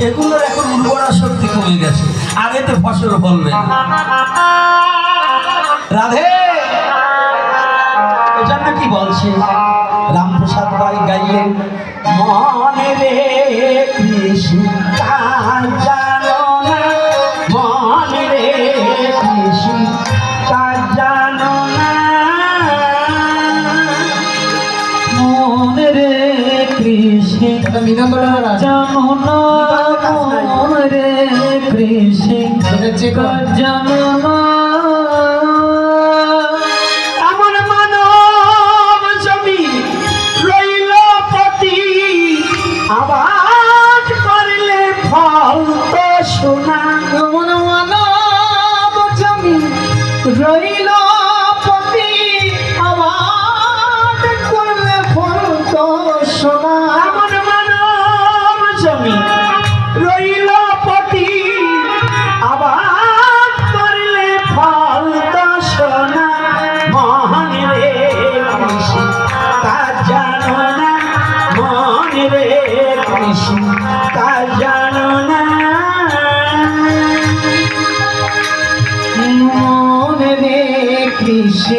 এগুলোর এখন উর্বরা শক্তি কমে গেছে, আগে তো ফসল ফলবে না। রাধে এজন্য কি বলছে রামপ্রসাদ রায় গাইলেন, মনে রে কৃষ্ণ জানো না, মনে রে কৃষ্ণ জানো না, মনে রে কৃষ্ণ জানো না, মনে রে কৃষ্ণ জানো না। আবাদ করলে ফল তো শোনা, মন মানব জমি রইল পতি, আবাদ করলে ফল তো শোনা, মন মানব জমি রইল পতি, আবাদ করলে ফল তো শোনা, মন রে কৃষ্ণ তা জানো না, মন রে কৃষ্ণ তা জানো না, মনে রে কৃষ্ণ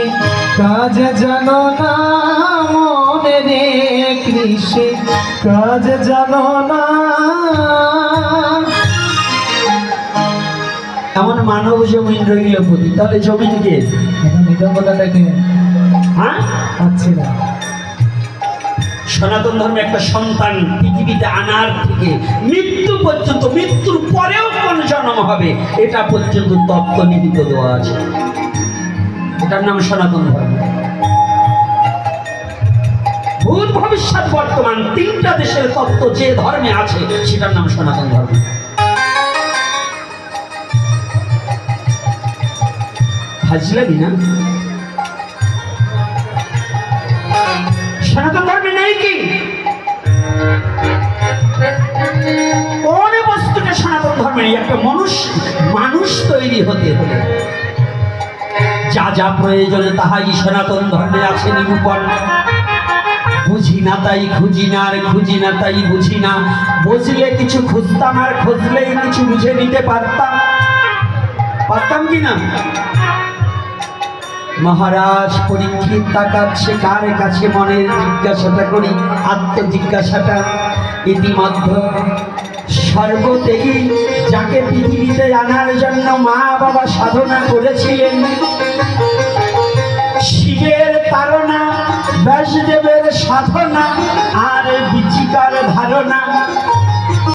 কাজ জানো না, মনে রে কৃষ্ণ কাজ জানো না। এমন মানব জমিন রইল প্রতি, তাহলে জমিনকে মৃদঙ্গটাকে হ্যাঁ পাচ্ছি না। সনাতন ধর্মে একটা সন্তান পৃথিবীতে আনার থেকে মৃত্যু পর্যন্ত, মৃত্যুর পরেও কোন জন্ম হবে এটা পর্যন্ত তত্ত্ব নিহিত দেওয়া আছে, এটার নাম সনাতন ধর্ম। ভূত ভবিষ্যৎ বর্তমান তিনটা দেশের তত্ত্ব যে ধর্মে আছে সেটার নাম সনাতন ধর্ম। হাজলামি না? সনাতন ধর্মে নেই কি কোন বস্তুটা সনাতন ধর্মে নেই? একটা মানুষ তৈরি হতে হলে যা যা প্রয়োজনে তাহাই সনাতন ধর্মে আছে নিরূপণ। বুঝি না তাই খুঁজি না, আর খুঁজি না তাই বুঝি না, বুঝলে কিছু খুঁজতাম আর খুঁজলেই কিছু বুঝে নিতে পারতাম, পারতাম কি না? মহারাজ পরীক্ষিত তাকাচ্ছে কার কাছে, মনের জিজ্ঞাসাটা করি, আত্মজিজ্ঞাসাটা। ইতিমধ্যে সর্বত্যাগী যাকে পৃথিবীতে আনার জন্য মা বাবা সাধনা করেছিলেন, শিবের তাড়না, ব্যাসদেবের সাধনা আর বিচিকার ধারণা,